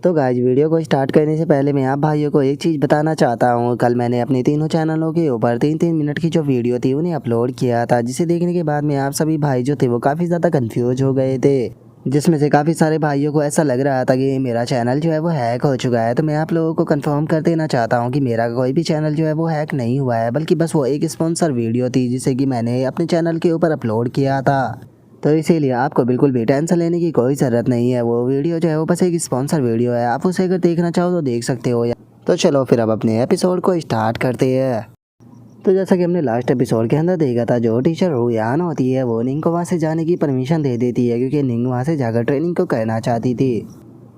तो guys video को start करने से पहले मैं आप भाइयों को एक चीज़ बताना चाहता हूँ। कल मैंने अपने तीनों चैनलों के ऊपर 3-3 मिनट की जो वीडियो थी उन्हें अपलोड किया था, जिसे देखने के बाद में आप सभी भाई जो थे वो काफ़ी ज़्यादा कंफ्यूज हो गए थे, जिसमें से काफ़ी सारे भाइयों को ऐसा लग रहा था कि मेरा चैनल जो है वो हैक हो चुका है। तो मैं आप लोगों को कंफर्म कर देना चाहता हूँ कि मेरा कोई भी चैनल जो है वो हैक नहीं हुआ है, बल्कि बस वो एक स्पॉन्सर वीडियो थी जिसे कि मैंने अपने चैनल के ऊपर अपलोड किया था। तो इसीलिए आपको बिल्कुल भी टेंशन लेने की कोई ज़रूरत नहीं है। वो वीडियो जो है वो बस एक स्पॉन्सर वीडियो है, आप उसे अगर देखना चाहो तो देख सकते हो। तो चलो फिर अब अपने एपिसोड को स्टार्ट करते हैं। तो जैसा कि हमने लास्ट एपिसोड के अंदर देखा था, जो टीचर रुयान होती है वो निंग को वहाँ से जाने की परमिशन दे देती है, क्योंकि निंग वहाँ से जाकर ट्रेनिंग को करना चाहती थी।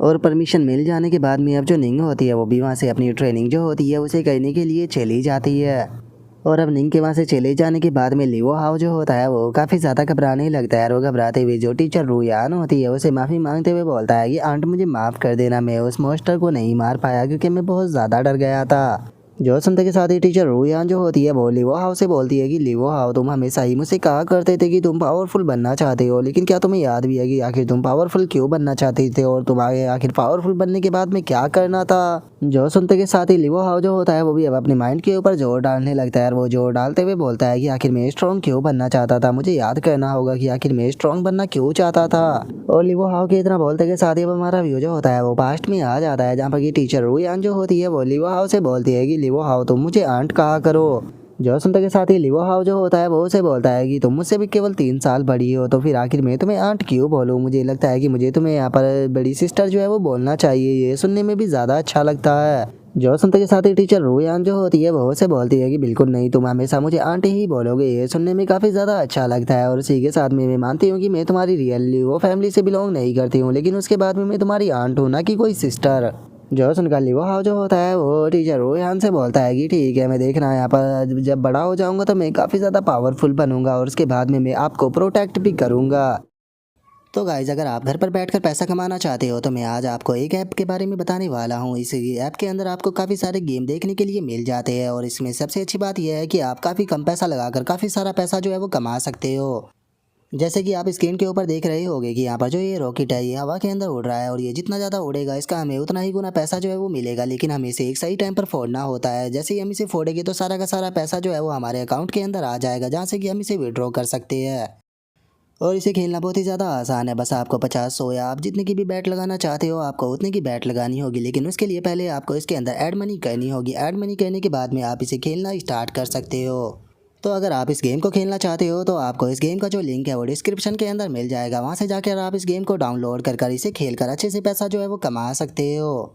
और परमिशन मिल जाने के बाद में अब जो निंग होती है वो भी वहाँ से अपनी ट्रेनिंग जो होती है उसे करने के लिए चली जाती है। और अब निंग के वहाँ से चले जाने के बाद में लिवो हाओ जो होता है वो काफ़ी ज़्यादा घबराने लगता है। और वो घबराते हुए जो टीचर रुयान होती है उसे माफ़ी मांगते हुए बोलता है कि आंट मुझे माफ़ कर देना, मैं उस मॉन्स्टर को नहीं मार पाया क्योंकि मैं बहुत ज़्यादा डर गया था। जो सुनते के साथ ही टीचर रुयान जो होती है वो लिवो हाओ से बोलती है कि लिवो हाओ, तुम हमेशा ही मुझसे कहा करते थे कि तुम पावरफुल बनना चाहते हो, लेकिन क्या तुम्हें याद भी है कि आखिर तुम पावरफुल क्यों बनना चाहते थे और तुम्हारे आखिर पावरफुल बनने के बाद में क्या करना था। जो सुनते के साथ ही लिवो हाओ जो होता है वो भी अब अपने माइंड के ऊपर जोर डालने लगता है। और वो जोर डालते हुए बोलता है कि आखिर मैं स्ट्रॉन्ग क्यों बनना चाहता था, मुझे याद करना होगा कि आखिर मैं स्ट्रॉन्ग बनना क्यों चाहता था। और लिवो हाओ के इतना बोलते के साथ ही अब हमारा व्यू जो होता है वो पास्ट में आ जाता है, जहाँ पर की टीचर रुयान जो होती है वो लिवो हाओ से बोलती है कि लिवो हाओ तुम मुझे आंट कहा करो। जो सुनते के साथ ही लिवो हाओ जो होता है वो उसे बोलता है कि तुम मुझसे भी केवल 3 साल बड़ी हो, तो फिर आखिर मैं तुम्हें आंट क्यों बोलूँ। मुझे लगता है कि मुझे तुम्हें यहाँ पर बड़ी सिस्टर जो है वो बोलना चाहिए, ये सुनने में भी ज़्यादा अच्छा लगता है। जो सुनते के साथ ही टीचर रुयान जो होती है वो उसे बोलती है कि बिल्कुल नहीं, तुम हमेशा मुझे आंटी ही बोलोगे, ये सुनने में काफ़ी ज़्यादा अच्छा लगता है। और इसी के साथ में मैं मानती हूँ कि मैं तुम्हारी रियली वो फैमिली से बिलोंग नहीं करती हूँ, लेकिन उसके बाद में मैं तुम्हारी आंट हूँ, ना कि कोई सिस्टर। जो सुनकर लिवो हाओ जो होता है वो टीचर रुयान से बोलता है कि ठीक है, मैं देखना यहाँ पर जब बड़ा हो जाऊँगा तो मैं काफ़ी ज़्यादा पावरफुल बनूंगा और उसके बाद में मैं आपको प्रोटेक्ट भी करूँगा। तो गाइज, अगर आप घर पर बैठकर पैसा कमाना चाहते हो तो मैं आज आपको एक ऐप के बारे में बताने वाला हूँ। इस ऐप के अंदर आपको काफ़ी सारे गेम देखने के लिए मिल जाते हैं, और इसमें सबसे अच्छी बात यह है कि आप काफ़ी कम पैसा लगाकर काफ़ी सारा पैसा जो है वो कमा सकते हो। जैसे कि आप स्क्रीन के ऊपर देख रहे होगे कि यहाँ पर जो ये रॉकेट है ये हवा के अंदर उड़ रहा है, और ये जितना ज़्यादा उड़ेगा इसका हमें उतना ही गुना पैसा जो है वो मिलेगा, लेकिन हमें इसे एक सही टाइम पर फोड़ना होता है। जैसे ही हम इसे फोड़ेंगे तो सारा का सारा पैसा जो है वो हमारे अकाउंट के अंदर आ जाएगा, जहाँ से कि हम इसे विड्रॉ कर सकते हैं। और इसे खेलना बहुत ही ज़्यादा आसान है, बस आपको 50-100 या आप जितने की भी बैट लगाना चाहते हो आपको उतने की बैट लगानी होगी, लेकिन उसके लिए पहले आपको इसके अंदर ऐड मनी करनी होगी। ऐड मनी करने के बाद में आप इसे खेलना स्टार्ट कर सकते हो। तो अगर आप इस गेम को खेलना चाहते हो तो आपको इस गेम का जो लिंक है वो डिस्क्रिप्शन के अंदर मिल जाएगा, वहाँ से जाकर आप इस गेम को डाउनलोड कर इसे खेलकर अच्छे से पैसा जो है वो कमा सकते हो।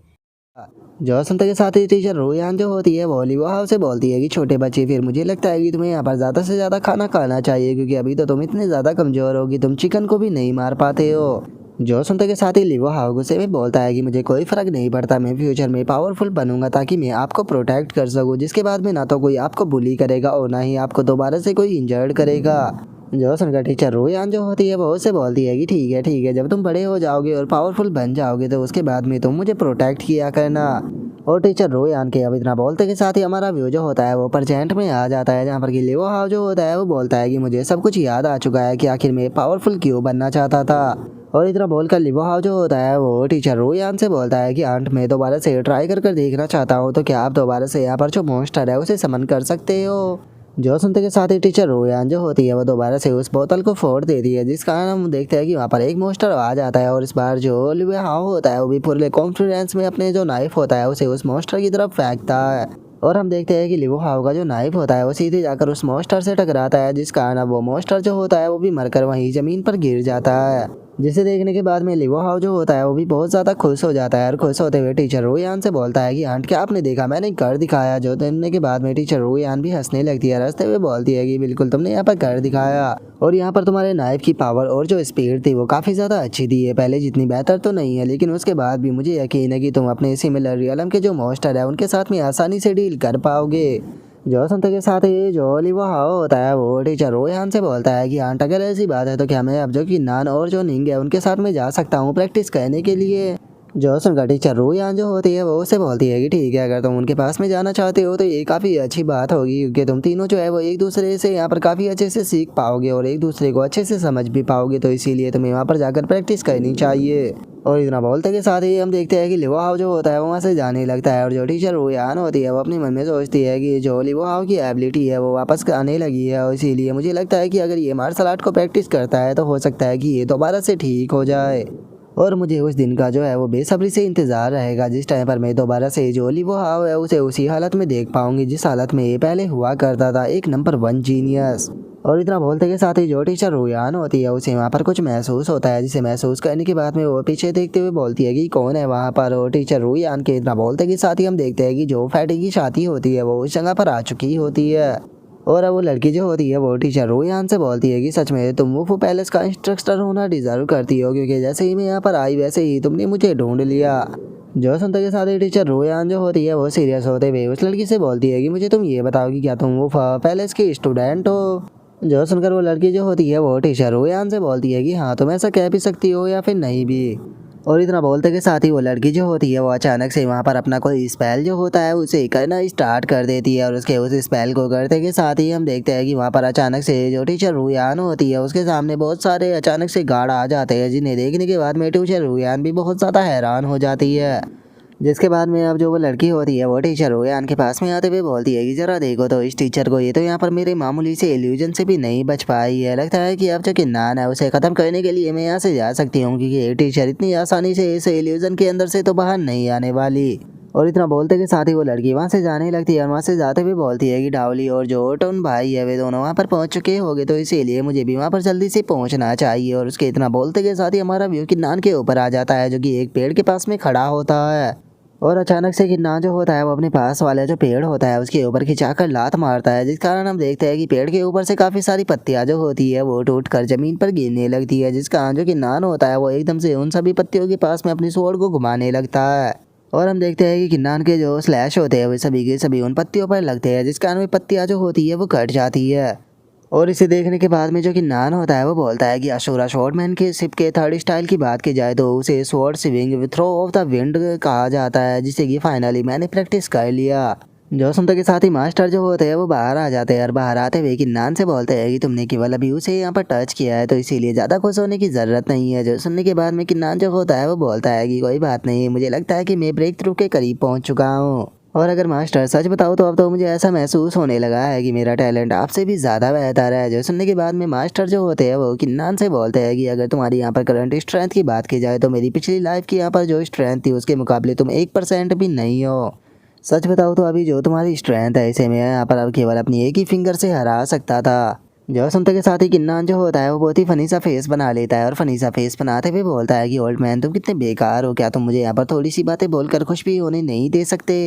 जो सुनते के साथ ही टीचर रुयान जो होती है वो लिवो हाओ से बोलती है कि छोटे बच्चे, फिर मुझे लगता है कि तुम्हें यहाँ पर ज़्यादा से ज़्यादा खाना खाना चाहिए, क्योंकि अभी तो तुम इतने ज़्यादा कमज़ोर होगी, तुम चिकन को भी नहीं मार पाते हो। जो सुनते के साथ ही लिवो हाओ गुस्से में बोलता है कि मुझे कोई फ़र्क नहीं पड़ता, मैं फ्यूचर में पावरफुल बनूंगा ताकि मैं आपको प्रोटेक्ट कर सकूँ, जिसके बाद में ना तो कोई आपको बुली करेगा और ना ही आपको दोबारा से कोई इंजर्ड करेगा। जो सुनकर टीचर रुयान जो होती है वो उससे बोलती है कि ठीक है, जब तुम बड़े हो जाओगे और पावरफुल बन जाओगे तो उसके बाद में तुम मुझे प्रोटेक्ट किया करना। और टीचर रुयान के अब इतना बोलते के साथ ही हमारा व्यू जो होता है वो प्रेजेंट में आ जाता है, जहाँ पर कि लिवो हाओ जो होता है वो बोलता है कि मुझे सब कुछ याद आ चुका है कि आखिर मैं पावरफुल क्यों बनना चाहता था। और इतना बोलकर लिवो हाओ जो होता है वो टीचर रुयान से बोलता है कि आंट मैं दोबारा से ट्राई कर देखना चाहता हूँ, तो क्या आप दोबारा से यहाँ पर जो मॉन्स्टर है उसे समन कर सकते हो। जो सुनते के साथ ही टीचर रुयान जो होती है वो दोबारा से उस बोतल को फोड़ देती है, जिस कारण हम देखते हैं कि वहाँ पर एक मॉन्स्टर आ जाता है। और इस बार जो लिवो हाओ होता है वो भी पूरे कॉन्फिडेंस में अपने जो नाइफ होता है उसे उस मॉन्स्टर की तरफ फेंकता है, और हम देखते हैं कि लिवो हाओ का जो नाइफ होता है वो सीधे जाकर उस मॉन्स्टर से टकराता है, जिस कारण अब वो मॉन्स्टर जो होता है वो भी मरकर वहीं ज़मीन पर गिर जाता है। जिसे देखने के बाद में लिवो हाओ जो होता है वो भी बहुत ज़्यादा खुश हो जाता है, और खुश होते हुए टीचर रुयान से बोलता है कि आंट क्या आपने देखा, मैंने कर दिखाया। जो देखने के बाद में टीचर रुयान भी हंसने लगती है, हंसते हुए बोलती है कि बिल्कुल तुमने यहाँ पर कर दिखाया, और यहाँ पर तुम्हारे नाइफ की पावर और जो स्पीड थी वो काफ़ी ज़्यादा अच्छी थी है, पहले जितनी बेहतर तो नहीं है, लेकिन उसके बाद भी मुझे यकीन है कि तुम अपने सिमिलर रियलम के जो मॉन्स्टर है उनके साथ में आसानी से डील कर पाओगे। जो सुनते के साथ ही जो लिवो हाओ होता है वो टीचर रुयान से बोलता है कि आंट अगर ऐसी बात है तो क्या मैं अब जो कि नान और जो निंग है उनके साथ में जा सकता हूँ प्रैक्टिस करने के लिए। जो सुनकर टीचर रूयान जो होती है वो उससे बोलती है कि ठीक है, अगर तुम उनके पास में जाना चाहते हो तो ये काफ़ी अच्छी बात होगी, क्योंकि तुम तीनों जो है वो एक दूसरे से यहाँ पर काफ़ी अच्छे से सीख पाओगे और एक दूसरे को अच्छे से समझ भी पाओगे, तो इसीलिए तुम्हें वहाँ पर जाकर प्रैक्टिस करनी चाहिए। और इतना बोलते के साथ ही हम देखते हैं कि लिवो हाउ जो होता है वो वहाँ से जाने लगता है, और जो टीचर रूयान होती है वो अपने मन में सोचती है कि जो लिवो हाउ की एबिलिटी है वो वापस आने लगी है, और इसीलिए मुझे लगता है कि अगर ये मार्शल आर्ट को प्रैक्टिस करता है तो हो सकता है कि ये दोबारा से ठीक हो जाए। और मुझे उस दिन का जो है वो बेसब्री से इंतज़ार रहेगा जिस टाइम पर मैं दोबारा से जो लिवो हाउ है उसे उसी हालत में देख पाऊंगी जिस हालत में ये पहले हुआ करता था, एक नंबर 1 जीनियस। और इतना बोलते के साथ ही जो टीचर रूयान होती है उसे वहाँ पर कुछ महसूस होता है, जिसे महसूस करने के बाद में वो पीछे देखते हुए बोलती है कि कौन है वहाँ पर। और टीचर रूयान के इतना बोलते के साथ ही हम देखते हैं कि जो फैटी की शादी होती है वो उस जगह पर आ चुकी होती है। और अब वो लड़की जो होती है वो टीचर रूयान से बोलती है कि सच में तुम वुफू पैलेस का इंस्ट्रक्टर होना डिजर्व करती हो, क्योंकि जैसे ही मैं यहाँ पर आई वैसे ही तुमने मुझे ढूंढ लिया। जो सुनते के साथ ही टीचर रूयान जो होती है वो सीरियस होते हुए उस लड़की से बोलती है कि मुझे तुम ये बताओ कि क्या तुम वुफू पैलेस की स्टूडेंट हो। जो सुनकर वो लड़की जो होती है वो टीचर रूयान से बोलती है कि हाँ, तुम ऐसा कह भी सकती हो या फिर नहीं भी। और इतना बोलते के साथ ही वो लड़की जो होती है वो अचानक से वहाँ पर अपना कोई स्पेल जो होता है उसे करना स्टार्ट कर देती है, और उसके उस स्पेल को करते के साथ ही हम देखते हैं कि वहाँ पर अचानक से जो टीचर रूयान होती है उसके सामने बहुत सारे अचानक से गार्ड आ जाते हैं, जिन्हें देखने के बाद में टीचर रूयान भी बहुत ज़्यादा हैरान हो जाती है। जिसके बाद में अब जो वो लड़की होती है वो टीचर रूयान के पास में आते हुए बोलती है कि ज़रा देखो तो इस टीचर को, ये तो यहाँ पर मेरे मामूली से इल्यूजन से भी नहीं बच पाई है। लगता है कि अब जो किन्नान है उसे ख़त्म करने के लिए मैं यहाँ से जा सकती हूँ, क्योंकि ये टीचर इतनी आसानी से इस इल्यूजन के अंदर से तो बाहर नहीं आने वाली। और इतना बोलते के साथ ही वो लड़की वहाँ से जाने लगती है, और वहाँ से जाते हुए बोलती है कि डावली और जो टोन भाई है वे दोनों वहाँ पर पहुँच चुके होंगे, तो इसीलिए मुझे भी वहाँ पर जल्दी से पहुँचना चाहिए। और उसके इतना बोलते के साथ ही हमारा व्यू किन्नान के ऊपर आ जाता है, जो कि एक पेड़ के पास में खड़ा होता है। और अचानक से किन्नान जो होता है वो अपने पास वाला जो पेड़ होता है उसके ऊपर खिंचाकर लात मारता है, जिस कारण हम देखते हैं कि पेड़ के ऊपर से काफ़ी सारी पत्तियां जो होती है वो टूट कर ज़मीन पर गिरने लगती है, जिस कारण जो किन्नान होता है वो एकदम से उन सभी पत्तियों के पास में अपनी स्वॉर्ड को घुमाने लगता है। और हम देखते हैं कि किन्नान के जो स्लैश होते हैं वे सभी के सभी उन पत्तियों पर लगते हैं, जिस कारण वे पत्तियाँ जो होती है वो कट जाती है। और इसे देखने के बाद में जो किन्नान होता है वो बोलता है कि अशूरा शॉर्टमैन के शिप के थर्ड स्टाइल की बात की जाए तो उसे sword swing throw of the wind कहा जाता है, जिसे कि फाइनली मैंने प्रैक्टिस कर लिया। जो सुनते के साथ ही मास्टर जो होते हैं वो बाहर आ जाते हैं, और बाहर आते हुए किन्नान से बोलते हैं कि तुमने केवल अभी उसे यहाँ पर टच किया है, तो इसीलिए ज़्यादा खुश होने की ज़रूरत नहीं है। जो सुनने के बाद में किन्नान जो होता है वो बोलता है कि कोई बात नहीं, मुझे लगता है कि मैं ब्रेक थ्रू के करीब पहुँच चुका हूँ। और अगर मास्टर सच बताओ तो अब तो मुझे ऐसा महसूस होने लगा है कि मेरा टैलेंट आपसे भी ज़्यादा बेहतर है। जो सुनने के बाद में मास्टर जो होते हैं वो किन्नान से बोलते हैं कि अगर तुम्हारी यहाँ पर करंट स्ट्रेंथ की बात की जाए तो मेरी पिछली लाइफ की यहाँ पर जो स्ट्रेंथ थी उसके मुकाबले तुम 1% भी नहीं हो। सच बताओ तो अभी जो तुम्हारी स्ट्रेंथ है इसे मैं यहाँ पर अब केवल अपनी एक ही फिंगर से हरा सकता था। जो सुनते के साथ ही किन्नान जो होता है वो बहुत ही फनी सा फेस बना लेता है, और फनी सा फेस बनाते हुए बोलता है कि ओल्ड मैन तुम कितने बेकार हो, क्या तुम मुझे यहाँ पर थोड़ी सी बातें बोलकर खुश भी होने नहीं दे सकते।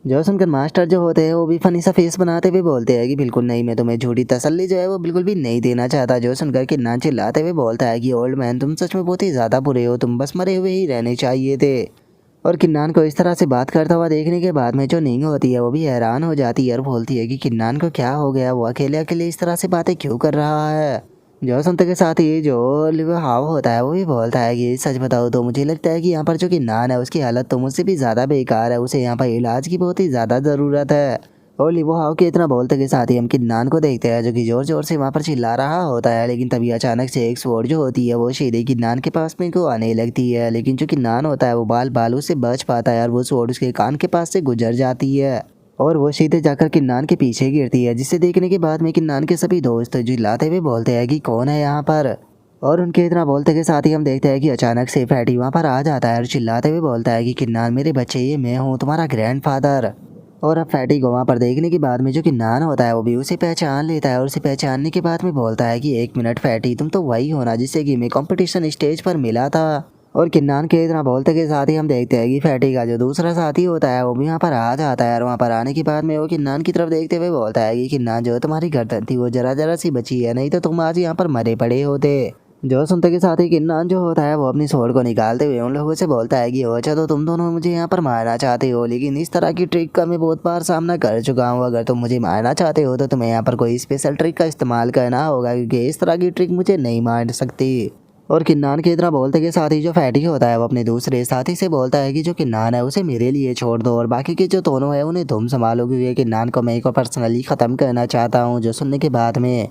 जो सुनकर मास्टर जो होते हैं वो भी फनी सा फेस बनाते हुए बोलते हैं कि बिल्कुल नहीं, मैं तुम्हें झूठी तसल्ली जो है वो बिल्कुल भी नहीं देना चाहता। जो सुनकर किन्नान चिल्लाते हुए बोलता है कि ओल्ड मैन तुम सच में बहुत ही ज़्यादा बुरे हो, तुम बस मरे हुए ही रहने चाहिए थे। और किन्नान को इस तरह से बात करता हुआ देखने के बाद में जो नींग होती है वो भी हैरान हो जाती है, और बोलती है कि किन्नान को क्या हो गया, वो अकेले अकेले इस तरह से बातें क्यों कर रहा है। जो सुनते के साथ ही जो लिव हाव होता है वो भी बोलता है कि सच बताओ तो मुझे लगता है कि यहाँ पर जो किन्नान है उसकी हालत तो मुझसे भी ज़्यादा बेकार है, उसे यहाँ पर इलाज की बहुत ही ज़्यादा ज़रूरत है। और लिवो हाव के इतना बोलते के साथ ही हम किन्नान को देखते हैं जो कि ज़ोर ज़ोर से वहाँ पर चिल्ला रहा होता है, लेकिन तभी अचानक से एक स्वॉर्ड जो होती है वो सीधे किन्नान के पास में को आने लगती है, लेकिन जो किन्नान होता है वो बाल बाल से बच पाता है, और वो स्वॉर्ड उसके कान के पास से गुजर जाती है और वो सीधे जाकर किन्नान के पीछे गिरती है, जिसे देखने के बाद में किन्नान के सभी दोस्त चिल्लाते हुए बोलते हैं कि कौन है यहाँ पर। और उनके इतना बोलते के साथ ही हम देखते हैं कि अचानक से फैटी वहाँ पर आ जाता है और चिल्लाते हुए बोलता है कि किन्नान मेरे बच्चे, ये मैं हूँ तुम्हारा ग्रैंडफादर। और अब फैटी को वहाँ पर देखने के बाद में जो किन्नान होता है वो भी उसे पहचान लेता है, और उसे पहचानने के बाद में बोलता है कि एक मिनट फैटी, तुम तो वही हो ना जिससे कि मैं कंपटीशन स्टेज पर मिला था। और किन्नान के इतना बोलते के साथ ही हम देखते हैं कि फैटी का जो दूसरा साथी होता है वो भी यहाँ पर आ जाता है, और वहाँ पर आने के बाद में वो किन्नान की तरफ देखते हुए बोलता है कि किन्नान जो तुम्हारी गर्दन थी वो जरा जरा सी बची है, नहीं तो तुम आज यहाँ पर मरे पड़े होते। जो सुनते के साथ ही किन्नान जो होता है वो अपनी स्वॉर्ड को निकालते हुए उन लोगों से बोलता है कि अच्छा तो तुम दोनों मुझे यहाँ पर मारना चाहते हो, लेकिन इस तरह की ट्रिक का मैं बहुत बार सामना कर चुका हूँ। अगर तुम मुझे मारना चाहते हो तो तुम्हें यहाँ पर कोई स्पेशल ट्रिक का इस्तेमाल करना होगा, क्योंकि इस तरह की ट्रिक मुझे नहीं मार सकती। और किन्नान के इतना बोलते के साथ ही जो फैटी होता है वो अपने दूसरे साथी से बोलता है कि जो किन्नान है उसे मेरे लिए छोड़ दो और बाकी के जो दोनों है उन्हें तुम संभालोगे, क्योंकि किन्नान को मैं एक और पर्सनली ख़त्म करना चाहता हूँ। जो सुनने के बाद में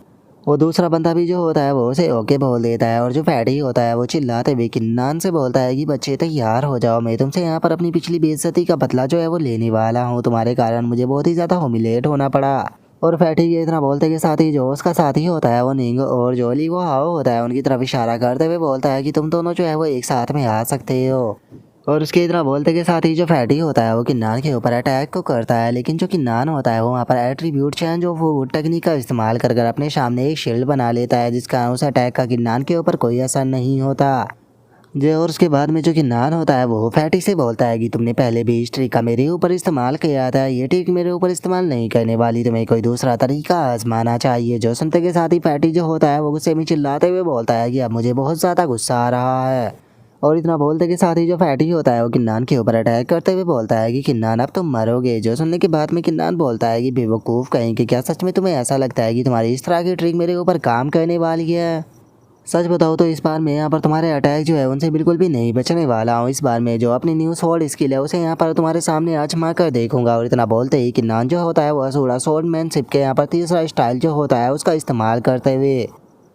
वो दूसरा बंदा भी जो होता है वो उसे ओके बोल देता है और जो फैटी होता है वो चिल्लाते हुए किन्नान से बोलता है कि बच्चे तैयार हो जाओ, मैं तुमसे यहाँ पर अपनी पिछली बेइज्जती का बदला जो है वो लेने वाला हूँ। तुम्हारे कारण मुझे बहुत ही ज़्यादा ह्यूमिलेट होना पड़ा। और फैटी के इतना बोलते के साथ ही जो उसका साथी होता है वो निंग और जो ली वो हाओ होता है उनकी तरफ इशारा करते हुए बोलता है कि तुम दोनों जो है वो एक साथ में आ सकते हो। और उसके इतना बोलते के साथ ही जो फैटी होता है वो किन्नान के ऊपर अटैक को करता है, लेकिन जो किन्नान होता है वो वहाँ पर एट्रीब्यूट चेंज जो वो टेक्निक का इस्तेमाल कर अपने सामने एक शील्ड बना लेता है, जिसका उस अटैक का किन्नान के ऊपर कोई असर नहीं होता। जो और उसके बाद में जो किन्नान होता है वो फैटी से बोलता है कि तुमने पहले भी इस ट्रिक का मेरे ऊपर इस्तेमाल किया था, ये ट्रिक मेरे ऊपर इस्तेमाल नहीं करने वाली, तुम्हें कोई दूसरा तरीका आजमाना चाहिए। जो सुनते के साथ ही फैटी जो होता है वो गुस्से में चिल्लाते हुए बोलता है कि अब मुझे बहुत ज़्यादा गुस्सा आ रहा है। और इतना बोलते के साथ ही जो फैटी होता है वो किन्नान के ऊपर अटैक करते हुए बोलता है कि किन्नान अब तुम मरोगे। जो सुनने के बाद में किन्नान बोलता है कि बेवकूफ़ कहीं कि क्या सच में तुम्हें ऐसा लगता है कि तुम्हारी इस तरह की ट्रिक मेरे ऊपर काम करने वाली है? सच बताओ तो इस बार मैं यहाँ पर तुम्हारे अटैक जो है उनसे बिल्कुल भी नहीं बचने वाला हूँ। इस बार मैं जो अपनी न्यू स्वॉर्ड स्किल है उसे यहाँ पर तुम्हारे सामने आजमा कर देखूंगा। और इतना बोलते ही किन्नान जो होता है वो असुरा स्वॉर्डमैनशिप के यहाँ पर तीसरा स्टाइल जो होता है उसका इस्तेमाल करते हुए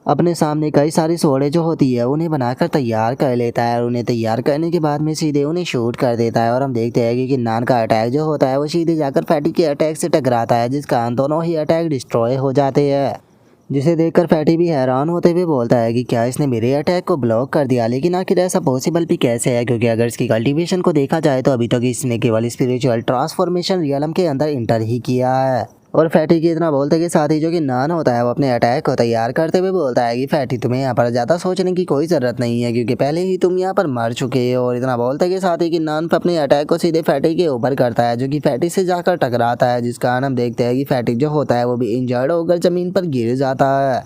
अपने सामने कई सारी स्वॉर्डें जो होती है उन्हें बनाकर तैयार कर लेता है और उन्हें तैयार करने के बाद में सीधे उन्हें शूट कर देता है। और हम देखते हैं कि किन्नान का अटैक जो होता है वो सीधे जाकर फैटी के अटैक से टकराता है, जिस कारण दोनों ही अटैक डिस्ट्रॉय हो जाते हैं। जिसे देखकर फैटी भी हैरान होते हुए बोलता है कि क्या इसने मेरे अटैक को ब्लॉक कर दिया, लेकिन आखिर ऐसा पॉसिबल भी कैसे है, क्योंकि अगर इसकी कल्टीवेशन को देखा जाए तो अभी तक इसने केवल स्पिरिचुअल ट्रांसफॉर्मेशन रियलम के अंदर इंटर ही किया है। और फैटी की इतना बोलते के साथ ही जो किन्नान होता है वो अपने अटैक को तैयार करते हुए बोलता है कि फैटी तुम्हें यहाँ पर ज़्यादा सोचने की कोई ज़रूरत नहीं है, क्योंकि पहले ही तुम यहाँ पर मर चुके हो। और इतना बोलते के साथ ही किन्नान अपने अटैक को सीधे फैटी के ऊपर करता है, जो कि फैटी से जाकर टकराता है, जिस कारण हम देखते हैं कि फैटी जो होता है वो भी इंजर्ड होकर ज़मीन पर गिर जाता है।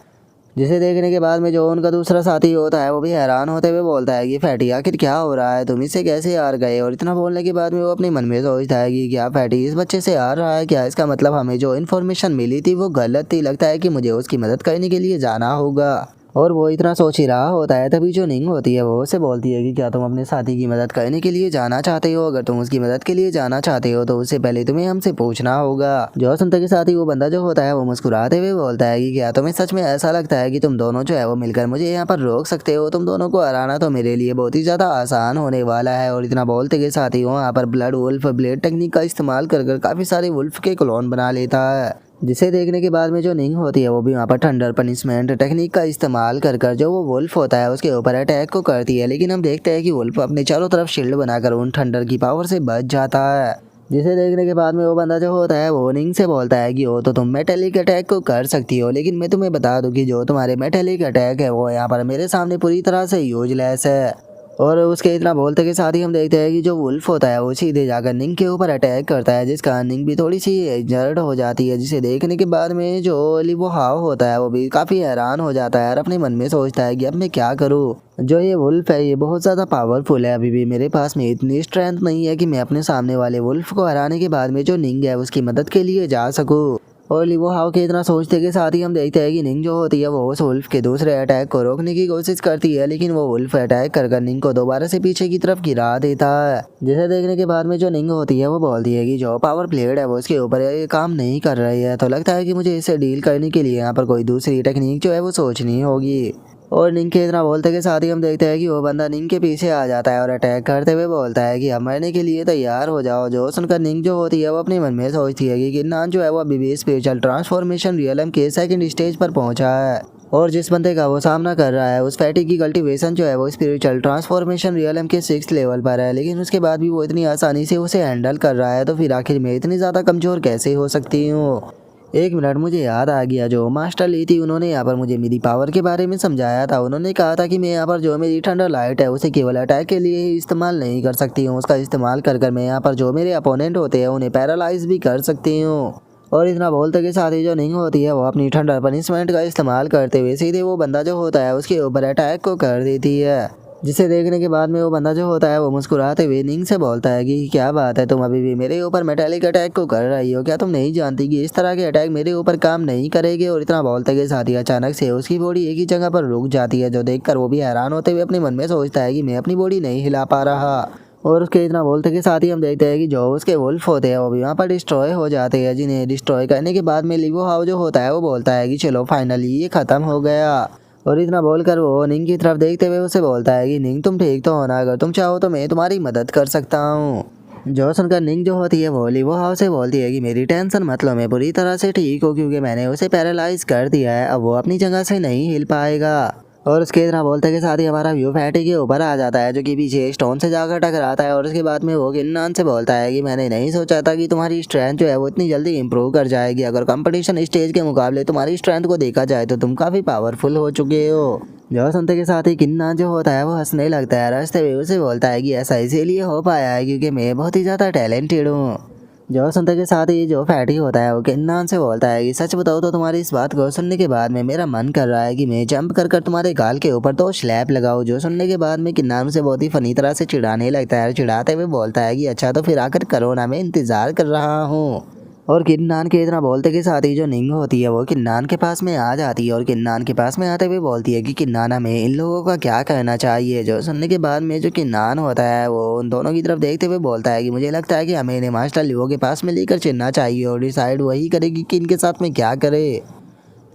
जिसे देखने के बाद में जो उनका दूसरा साथी होता है वो भी हैरान होते हुए बोलता है कि फैटी आखिर क्या हो रहा है, तुम इससे कैसे हार गए? और इतना बोलने के बाद में वो अपने मन में सोचता है कि क्या फैटी इस बच्चे से हार रहा है, क्या इसका मतलब हमें जो इन्फॉर्मेशन मिली थी वो गलत थी? लगता है कि मुझे उसकी मदद करने के लिए जाना होगा। और वो इतना सोच ही रहा होता है तभी जो निंग होती है वो उसे बोलती है कि क्या तुम अपने साथी की मदद करने के लिए जाना चाहते हो? अगर तुम उसकी मदद के लिए जाना चाहते हो तो उससे पहले तुम्हें हमसे पूछना होगा। जो सुनते के साथ ही वो बंदा जो होता है वो मुस्कुराते हुए बोलता है कि क्या तुम्हें सच में ऐसा लगता है कि तुम दोनों जो है वो मिलकर मुझे यहाँ पर रोक सकते हो? तुम दोनों को हराना तो मेरे लिए बहुत ही ज़्यादा आसान होने वाला है। और इतना बोलते के साथ ही वो यहाँ पर ब्लड वुल्फ ब्लेड टेक्निक का इस्तेमाल कर काफ़ी सारे वुल्फ के क्लोन बना लेता है, जिसे देखने के बाद में जो निंग होती है वो भी वहाँ पर थंडर पनिशमेंट टेक्निक का इस्तेमाल कर जो वो वुल्फ होता है उसके ऊपर अटैक को करती है। लेकिन हम देखते हैं कि वुल्फ अपने चारों तरफ शील्ड बनाकर उन थंडर की पावर से बच जाता है, जिसे देखने के बाद में वो बंदा जो होता है वो निंग से बोलता है कि वो तो तुम मेटेलिक अटैक को कर सकती हो, लेकिन मैं तुम्हें बता दूं कि जो तुम्हारे मेटेलिक अटैक है वो यहाँ पर मेरे सामने पूरी तरह से यूजलेस है। और उसके इतना बोलते के साथ ही हम देखते हैं कि जो वुल्फ होता है वो सीधे जाकर निंग के ऊपर अटैक करता है, जिस कारण निंग भी थोड़ी सी इंजर्ड हो जाती है, जिसे देखने के बाद में जो लिवो हाव होता है वो भी काफ़ी हैरान हो जाता है और अपने मन में सोचता है कि अब मैं क्या करूँ। जो ये वुल्फ है ये बहुत ज़्यादा पावरफुल है, अभी भी मेरे पास में इतनी स्ट्रेंथ नहीं है कि मैं अपने सामने वाले वुल्फ को हराने के बाद में जो निंग है उसकी मदद के लिए जा सकूँ। और लिवो हाव के इतना सोचते के साथ ही हम देखते हैं कि निंग जो होती है वो उस वुल्फ के दूसरे अटैक को रोकने की कोशिश करती है, लेकिन वो वुल्फ अटैक कर निंग को दोबारा से पीछे की तरफ गिरा देता है। जिसे देखने के बाद में जो निंग होती है वो बोलती है कि जो पावर प्लेट है वो उसके ऊपर ये काम नहीं कर रही है, तो लगता है कि मुझे इससे डील करने के लिए यहाँ पर कोई दूसरी टेक्निक जो है वो सोचनी होगी। और निंग के इतना बोलते के साथ ही हम देखते हैं कि वो बंदा निंग के पीछे आ जाता है और अटैक करते हुए बोलता है कि हम मरने के लिए तैयार हो जाओ। जो सुनकर निंग जो होती है वो अपने मन में सोचती है कि किन्नान जो है वो अभी भी स्पिरिचुअल ट्रांसफॉर्मेशन रियलम के सेकंड स्टेज पर पहुंचा है, और जिस बंदे का वो सामना कर रहा है उस फैटी की कल्टीवेशन जो है वो स्पिरिचुअल ट्रांसफॉर्मेशन रियलम के 6th लेवल पर है, लेकिन उसके बाद भी वो इतनी आसानी से उसे हैंडल कर रहा है, तो फिर आखिर मैं इतनी ज़्यादा कमज़ोर कैसे हो सकती हूँ? एक मिनट, मुझे याद आ गया, जो मास्टर ली थी उन्होंने यहाँ पर मुझे मेरी पावर के बारे में समझाया था। उन्होंने कहा था कि मैं यहाँ पर जो मेरी थंडर लाइट है उसे केवल अटैक के लिए ही इस्तेमाल नहीं कर सकती हूँ, उसका इस्तेमाल कर मैं यहाँ पर जो मेरे अपोनेंट होते हैं उन्हें पैरालाइज भी कर सकती हूँ। और इतना बोलते के साथ ही जो निंग होती है वो अपनी थंडर पनिशमेंट का इस्तेमाल करते हुए सीधे वो बंदा जो होता है उसके ऊपर अटैक को कर देती है। जिसे देखने के बाद में वो बंदा जो होता है वो मुस्कुराते हुए निंग से बोलता है कि क्या बात है, तुम अभी भी मेरे ऊपर मेटालिक अटैक को कर रही हो, क्या तुम नहीं जानती कि इस तरह के अटैक मेरे ऊपर काम नहीं करेंगे। और इतना बोलते के साथ ही अचानक से उसकी बॉडी एक ही जगह पर रुक जाती है, जो देखकर वो भी हैरान होते हुए अपने मन में सोचता है कि मैं अपनी बॉडी नहीं हिला पा रहा। और उसके इतना बोलते के साथ ही हम देखते हैं कि जो उसके वुल्फ होते हैं वो भी वहाँ पर डिस्ट्रॉय हो जाते हैं, जिन्हें डिस्ट्रॉय करने के बाद में लिवो हाउ जो होता है वो बोलता है कि चलो फाइनली ये खत्म हो गया। और इतना बोलकर वो निंग की तरफ देखते हुए उसे बोलता है कि निंग तुम ठीक तो हो ना, अगर तुम चाहो तो मैं तुम्हारी मदद कर सकता हूँ। जो सुनकर निंग जो होती है वो लिवो हाउ से बोलती है कि मेरी टेंशन मत लो, मैं पूरी तरह से ठीक हूँ क्योंकि मैंने उसे पैरालाइज कर दिया है, अब वो अपनी जगह से नहीं हिल पाएगा। और उसके इतना बोलते के साथ ही हमारा व्यू फैटी के ऊपर आ जाता है, जो कि पीछे स्टोन से जाकर टकराता है। और उसके बाद में वो किन्नान से बोलता है कि मैंने नहीं सोचा था कि तुम्हारी स्ट्रेंथ जो है वो इतनी जल्दी इंप्रूव कर जाएगी, अगर कंपटीशन स्टेज के मुकाबले तुम्हारी स्ट्रेंथ को देखा जाए तो तुम काफ़ी पावरफुल हो चुके हो। जो सुनते के साथ ही किन्नान जो होता है वो हंसने लगता है, रास्ते में उसे बोलता है कि ऐसा इसीलिए हो पाया है क्योंकि मैं बहुत ही ज़्यादा टैलेंटेड हूँ। जो सुनते के साथ ही जो फैटी होता है वो किन्नान से बोलता है कि सच बताओ तो तुम्हारी इस बात को सुनने के बाद में मेरा मन कर रहा है कि मैं जंप कर कर तुम्हारे गाल के ऊपर तो स्लैप लगाऊं। जो सुनने के बाद में किन्नान से बहुत ही फनी तरह से चिढ़ाने लगता है, चिढ़ाते हुए बोलता है कि अच्छा तो फिर आकर करो ना, मैं इंतज़ार कर रहा हूँ। और किन्नान के इतना बोलते के साथ ही जो निंग होती है वो किन्नान के पास में आ जाती है, और किन्नान के पास में आते हुए बोलती है कि किन्नान हमें इन लोगों का क्या करना चाहिए। जो सुनने के बाद में जो किन्नान होता है वो उन दोनों की तरफ देखते हुए बोलता है कि मुझे लगता है कि हमें इन्हें मास्टर लिवो के पास में लेकर चलना चाहिए और डिसाइड वही करेगी कि इनके साथ में क्या करे।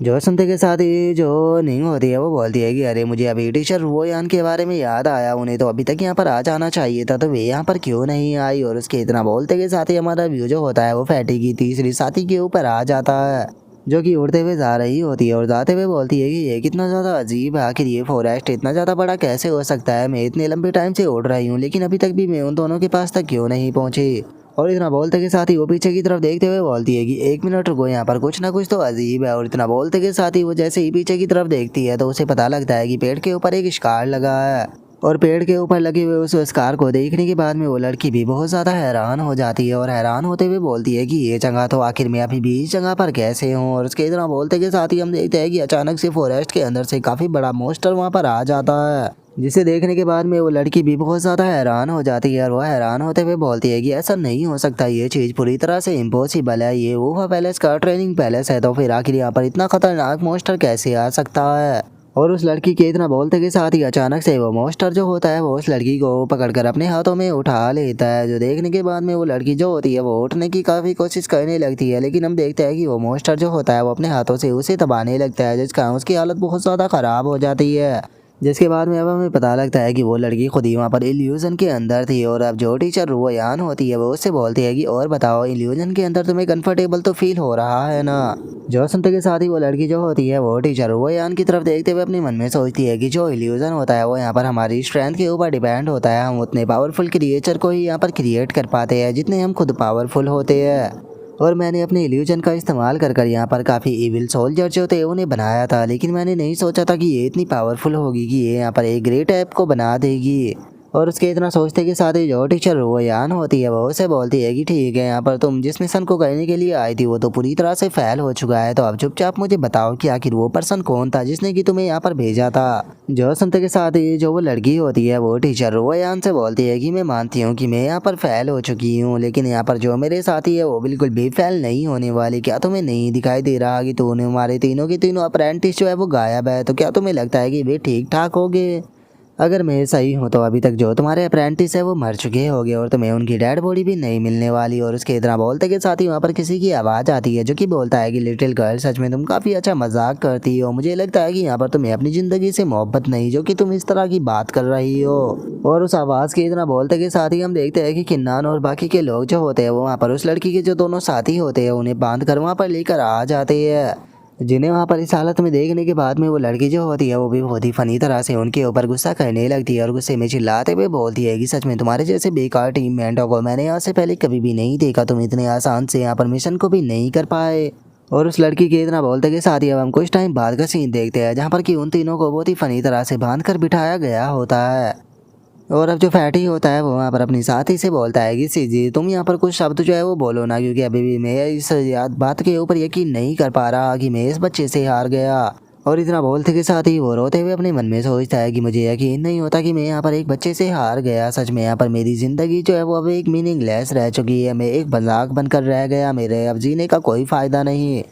जो सुनते के साथ ही जो निंग होती है वो बोलती है कि अरे मुझे अभी टीचर रुओयान के बारे में याद आया, उन्हें तो अभी तक यहाँ पर आ जाना चाहिए था, तो वे यहाँ पर क्यों नहीं आई। और उसके इतना बोलते के साथ ही हमारा व्यू जो होता है वो फैटी की तीसरी साथी के ऊपर आ जाता है, जो कि उड़ते हुए जा रही होती है और जाते हुए बोलती है कि ये कितना ज़्यादा अजीब है, आखिर ये फॉरेस्ट इतना ज़्यादा बड़ा कैसे हो सकता है, मैं इतने लंबे टाइम से उड़ रही हूँ लेकिन अभी तक भी मैं उन दोनों के पास तक क्यों नहीं पहुँची। और इतना बोलते के साथ ही वो पीछे की तरफ देखते हुए बोलती है कि एक मिनट रुको, यहाँ पर कुछ ना कुछ तो अजीब है। और इतना बोलते के साथ ही वो जैसे ही पीछे की तरफ देखती है तो उसे पता लगता है कि पेड़ के ऊपर एक स्कार लगा है। और पेड़ के ऊपर लगे हुए उस स्कार को देखने के बाद में वो लड़की भी बहुत ज़्यादा हैरान हो जाती है, और हैरान होते हुए बोलती है कि ये जगह तो आखिर मैं अभी भी इस जगह पर कैसे हूँ। और उसके इतना बोलते के साथ ही हम देखते हैं कि अचानक से फॉरेस्ट के अंदर से काफ़ी बड़ा मॉन्स्टर वहाँ पर आ जाता है, जिसे देखने के बाद में वो लड़की भी बहुत ज़्यादा हैरान हो जाती है। और वो हैरान होते हुए बोलती है कि ऐसा नहीं हो सकता, ये चीज़ पूरी तरह से इम्पॉसिबल है, ये वूफा पैलेस का ट्रेनिंग पैलेस है, तो फिर आखिर यहाँ पर इतना खतरनाक मॉन्स्टर कैसे आ सकता है। और उस लड़की के इतना बोलते के साथ ही अचानक से वो मॉन्स्टर जो होता है वो उस लड़की को पकड़कर अपने हाथों में उठा लेता है, जो देखने के बाद में वो लड़की जो होती है वो उठने की काफ़ी कोशिश करने लगती है, लेकिन हम देखते हैं कि वो मॉन्स्टर जो होता है वो अपने हाथों से उसे दबाने लगता है, जिसका उसकी हालत बहुत ज़्यादा ख़राब हो जाती है। जिसके बाद में अब हमें पता लगता है कि वो लड़की खुद ही वहाँ पर इल्यूजन के अंदर थी। और अब जो टीचर रुओयान होती है वो उससे बोलती है कि और बताओ, इल्यूजन के अंदर तुम्हें कंफर्टेबल तो फील हो रहा है ना। जो सुनते के साथ ही वो लड़की जो होती है वो टीचर रुओयान की तरफ देखते हुए अपने मन में सोचती है कि जो इल्यूजन होता है वो यहाँ पर हमारी स्ट्रेंथ के ऊपर डिपेंड होता है, हम उतने पावरफुल क्रिएचर को ही यहाँ पर क्रिएट कर पाते हैं जितने हम खुद पावरफुल होते हैं। और मैंने अपने इल्यूजन का इस्तेमाल कर कर यहाँ पर काफ़ी इविल सोल्जर जो थे उन्हें बनाया था, लेकिन मैंने नहीं सोचा था कि ये इतनी पावरफुल होगी कि ये यहाँ पर एक ग्रेट ऐप को बना देगी। और उसके इतना सोचते के साथ ही जो टीचर रुओयान होती है वो उसे बोलती है कि ठीक है, यहाँ पर तुम जिस मिशन को करने के लिए आई थी वो तो पूरी तरह से फेल हो चुका है, तो अब चुपचाप मुझे बताओ कि आखिर वो पर्सन कौन था जिसने कि तुम्हें यहाँ पर भेजा था। जो सुनते के साथ ही जो वो लड़की होती है वो टीचर रुओयान से बोलती है कि मैं मानती हूँ कि मैं यहाँ पर फेल हो चुकी हूँ, लेकिन यहाँ पर जो मेरे साथी है वो बिल्कुल भी फेल नहीं होने वाली। क्या तुम्हें नहीं दिखाई दे रहा कि तूने हमारे तीनों के तीनों अप्रेंटिस जो है वो गायब है, तो क्या तुम्हें लगता है कि वे ठीक ठाक होंगे? अगर मैं सही हूँ तो अभी तक जो तुम्हारे अप्रेंटिस है वो मर चुके होंगे और तुम्हें उनकी डेड बॉडी भी नहीं मिलने वाली। और उसके इतना बोलते के साथ ही वहाँ पर किसी की आवाज़ आती है जो कि बोलता है कि लिटिल गर्ल, सच में तुम काफ़ी अच्छा मजाक करती हो, मुझे लगता है कि यहाँ पर तुम्हें अपनी ज़िंदगी से मोहब्बत नहीं जो कि तुम इस तरह की बात कर रही हो। और उस आवाज़ के इतना बोलते के साथ ही हम देखते हैं कि किन्नान और बाकी के लोग जो होते हैं वो वहाँ पर उस लड़की के जो दोनों साथी होते हैं उन्हें बांध कर वहाँ पर लेकर आ जाते हैं, जिन्हें वहाँ पर इस हालत में देखने के बाद में वो लड़की जो होती है वो भी बहुत ही फनी तरह से उनके ऊपर गुस्सा करने लगती है और गुस्से में चिल्लाते हुए बोलती है कि सच में तुम्हारे जैसे बेकार टीम मेंटों को मैंने यहाँ से पहले कभी भी नहीं देखा, तुम इतने आसान से यहाँ पर मिशन को भी नहीं कर पाए। और उस लड़की के इतना बोलते के साथ ही अब हम कुछ टाइम बाद का सीन देखते हैं जहाँ पर कि उन तीनों को बहुत ही फनी तरह से बांध कर बिठाया गया होता है। और अब जो फैटी होता है वो वहाँ पर अपनी साथी से बोलता है कि सीजी तुम यहाँ पर कुछ शब्द जो है वो बोलो ना, क्योंकि अभी भी मैं इस बात के ऊपर यकीन नहीं कर पा रहा कि मैं इस बच्चे से हार गया। और इतना बोलते के साथ ही वो रोते हुए अपने मन में सोचता है कि मुझे यकीन नहीं होता कि मैं यहाँ पर एक बच्चे से हार गया। सच में यहाँ पर मेरी ज़िंदगी जो है वो अब एक मीनिंगलेस रह चुकी है। मैं एक मजाक बनकर रह गया, मेरे अब जीने का कोई फ़ायदा नहीं।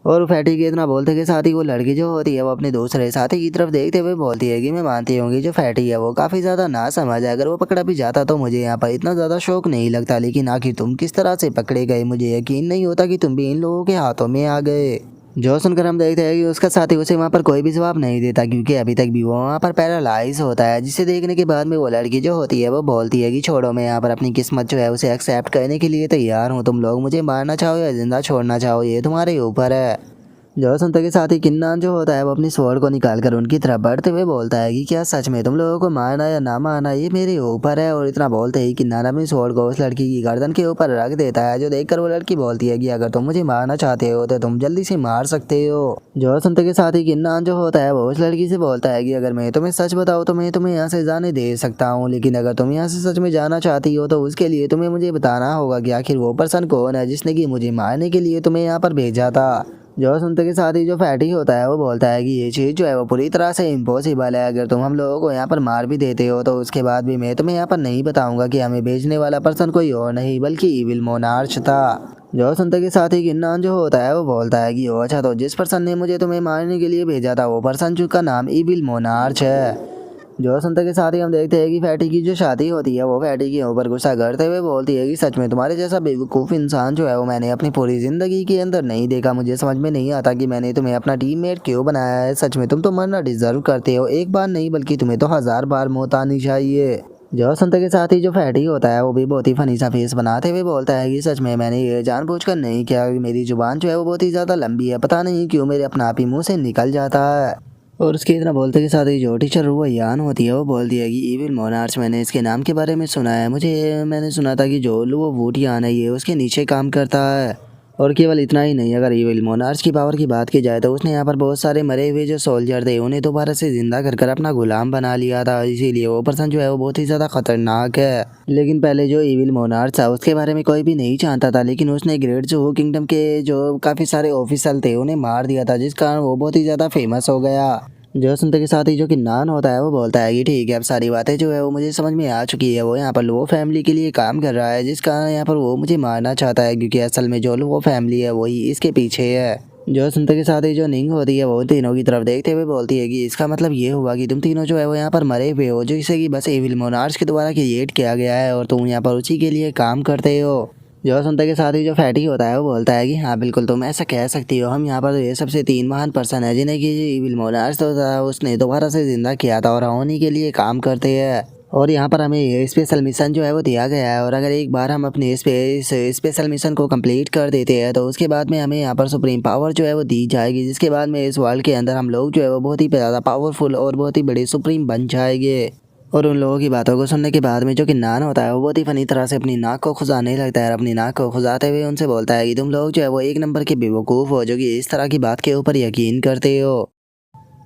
और फैटी के इतना बोलते के साथ ही वो लड़की जो होती है वो अपने दूसरे साथी की तरफ देखते हुए बोलती है कि मैं मानती हूँ कि जो फैटी है वो काफ़ी ज़्यादा ना समझ है। अगर वो पकड़ा भी जाता तो मुझे यहाँ पर इतना ज़्यादा शौक नहीं लगता, लेकिन आखिर तुम किस तरह से पकड़े गए, मुझे यकीन नहीं होता कि तुम भी इन लोगों के हाथों में आ गए। जो सुनकर हम देखते हैं कि उसका साथी उसे वहाँ पर कोई भी जवाब नहीं देता, क्योंकि अभी तक भी वो वहाँ पर पैरालाइज होता है। जिसे देखने के बाद में वो लड़की जो होती है वो बोलती है कि छोड़ो, मैं यहाँ पर अपनी किस्मत जो है उसे एक्सेप्ट करने के लिए तैयार हूँ। तुम लोग मुझे मारना चाहो या जिंदा छोड़ना चाहो, ये तुम्हारे ऊपर है। जो सुनते के साथ ही किन्नान जो होता है वो अपनी स्वॉर्ड को निकाल कर उनकी तरफ बढ़ते हुए बोलता है कि क्या सच में तुम लोगों को मारना या ना मारना ये मेरे ऊपर है। और इतना बोलते ही किन्नान अपनी स्वॉर्ड को उस लड़की की गर्दन के ऊपर रख देता है, जो देखकर वो लड़की बोलती है कि अगर तुम मुझे मारना चाहते हो तो तुम जल्दी से मार सकते हो। जो सुनते के साथ ही किन्नान जो होता है वो उस लड़की से बोलता है कि अगर मैं तुम्हें सच बताऊँ तो मैं तुम्हें यहाँ से जाने दे सकता हूँ, लेकिन अगर तुम यहाँ से सच में जाना चाहती हो तो उसके लिए तुम्हें मुझे बताना होगा कि आखिर वो पर्सन कौन है जिसने कि मुझे मारने के लिए तुम्हें यहाँ पर भेजा था। जो सुनते के साथ ही जो फैटी होता है वो बोलता है कि ये चीज़ जो है वो पूरी तरह से इम्पॉसिबल है। अगर तुम हम लोगों को यहाँ पर मार भी देते हो तो उसके बाद भी मैं तुम्हें यहाँ पर नहीं बताऊंगा कि हमें भेजने वाला पर्सन कोई और नहीं बल्कि इविल मोनार्च था। जो सुनते के साथ ही किन्नान जो होता है वो बोलता है कि ओ अच्छा, तो जिस पर्सन ने मुझे तुम्हें मारने के लिए भेजा था वो पर्सन जिसका नाम इविल मोनार्च है। जो सुनते के साथ ही हम देखते हैं कि फैटी की जो शादी होती है वो फैटी के ऊपर गुस्सा करते हुए बोलती है कि सच में तुम्हारे जैसा बेवकूफ़ इंसान जो है वो मैंने अपनी पूरी ज़िंदगी के अंदर नहीं देखा। मुझे समझ में नहीं आता कि मैंने तुम्हें अपना टीममेट क्यों बनाया है। सच में तुम तो मरना डिजर्व करते हो, एक बार नहीं बल्कि तुम्हें तो 1000 बार मौत आनी चाहिए। जो सुनते के साथ ही जो फैटी होता है वो भी बहुत ही फनी सा फेस बनाते हुए बोलता है कि सच में मैंने ये जानबूझकर नहीं किया। मेरी जुबान जो है वो बहुत ही ज़्यादा लंबी है, पता नहीं क्यों मेरे अपना आप ही मुँह से निकल जाता है। और उसके इतना बोलते के साथ ही जो टीचर रुआयान होती है वो बोलती है कि इविल मोनार्च, मैंने इसके नाम के बारे में सुना है। मैंने सुना था कि जो वो वूटियान है ये उसके नीचे काम करता है। और केवल इतना ही नहीं, अगर इविल मोनार्च की पावर की बात की जाए तो उसने यहाँ पर बहुत सारे मरे हुए जो सोल्जर थे उन्हें दोबारा से जिंदा कर अपना गुलाम बना लिया था। इसीलिए वो पर्सन जो है वो बहुत ही ज़्यादा खतरनाक है। लेकिन पहले जो इविल मोनार्च था उसके बारे में कोई भी नहीं जानता था, लेकिन उसने ग्रेट जो किंगडम के जो काफ़ी सारे ऑफिसर थे उन्हें मार दिया था, जिस कारण वो बहुत ही ज़्यादा फेमस हो गया। जो सुनते के साथ ही जो किन्नान होता है वो बोलता है कि ठीक है, अब सारी बातें जो है वो मुझे समझ में आ चुकी है। वो यहाँ पर लो फैमिली के लिए काम कर रहा है, जिस कारण यहाँ पर वो मुझे मारना चाहता है, क्योंकि असल में जो लो फैमिली है वही इसके पीछे है। जो सुनते के साथ ही जो निंग होती है वो तीनों की तरफ देखते हुए बोलती है कि इसका मतलब ये हुआ कि तुम तीनों जो है वो यहाँ पर मरे हुए हो, जो इसे कि बस एविल मोनार्च के द्वारा क्रिएट किया गया है और तुम यहाँ पर उसी के लिए काम करते हो। जो सुनते के साथ ही जो फैटी होता है वो बोलता है कि हाँ बिल्कुल, तुम ऐसा कह सकती हो। हम यहाँ पर ये सबसे 3 महान पर्सन है जिन्हें कि इविल मोनार्च तो था उसने दोबारा से जिंदा किया था और हम उन्हीं के लिए काम करते हैं। और यहाँ पर हमें ये स्पेशल मिशन जो है वो दिया गया है, और अगर एक बार हम अपने स्पेशल मिशन को कंप्लीट कर देते हैं तो उसके बाद में हमें यहाँ पर सुप्रीम पावर जो है वो दी जाएगी, जिसके बाद में इस वर्ल्ड के अंदर हम लोग जो है वो बहुत ही ज़्यादा पावरफुल और बहुत ही बड़े सुप्रीम बन जाएंगे। और उन लोगों की बातों को सुनने के बाद में जो किन्नान होता है वो बहुत ही फनी तरह से अपनी नाक को खुजाने लगता है। अपनी नाक को खुजाते हुए उनसे बोलता है कि तुम लोग जो है वो एक नंबर के बेवकूफ़ हो जो कि इस तरह की बात के ऊपर यकीन करते हो।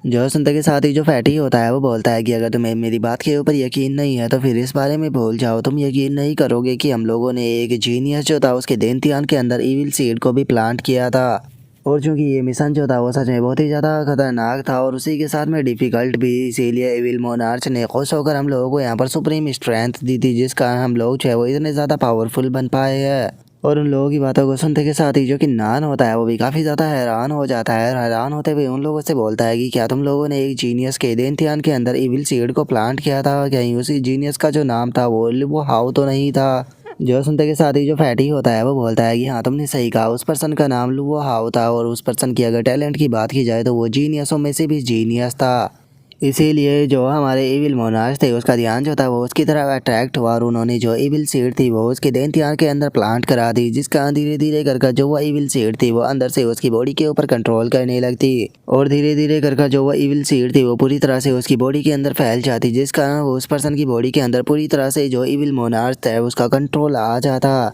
जो सुनते के साथ ही जो फैटी होता है वो बोलता है कि अगर तुम्हें मेरी बात के ऊपर यकीन नहीं है तो फिर इस बारे में भूल जाओ। तुम यकीन नहीं करोगे कि हम लोगों ने एक जीनियस जो था उसके देंतियान के अंदर इविल सीड को भी प्लांट किया था। और चूंकि ये मिशन जो था वो सच में बहुत ही ज़्यादा खतरनाक था और उसी के साथ में डिफ़िकल्ट भी, इसीलिए इविल मोनार्च ने खुश होकर हम लोगों को यहाँ पर सुप्रीम स्ट्रेंथ दी थी, जिस कारण हम लोग जो है वो इतने ज़्यादा पावरफुल बन पाए हैं। और उन लोगों की बातों को सुनते के साथ ही जो किन्नान होता है वो भी काफ़ी ज़्यादा हैरान हो जाता है। हैरान होते हुए उन लोगों से बोलता है कि क्या तुम लोगों ने एक जीनियस के देंतियान के अंदर इविल सीड को प्लांट किया था? कहीं उसी जीनियस का जो नाम था वो हाउ तो नहीं था? जो सुनते के साथ ही जो फैटी होता है वो बोलता है कि हाँ तुमने सही कहा, उस पर्सन का नाम लुओ हाउ था और उस पर्सन की अगर टैलेंट की बात की जाए तो वो जीनियसों में से भी जीनियस था। इसीलिए जो हमारे इविल मोनार्च थे उसका ध्यान जो था वो उसकी तरफ अट्रैक्ट हुआ और उन्होंने जो इविल सीड थी वो उसके देंतियान के अंदर प्लांट करा दी, जिसका धीरे धीरे कर जो वो इविल सीड थी वो अंदर से उसकी बॉडी के ऊपर कंट्रोल करने लगती और धीरे धीरे कर जो वो इविल सीड थी वो पूरी तरह से उसकी बॉडी के अंदर फैल जाती, जिस कारण वो उस पर्सन की बॉडी के अंदर पूरी तरह से जो इविल मोनार्च था उसका कंट्रोल आ जाता।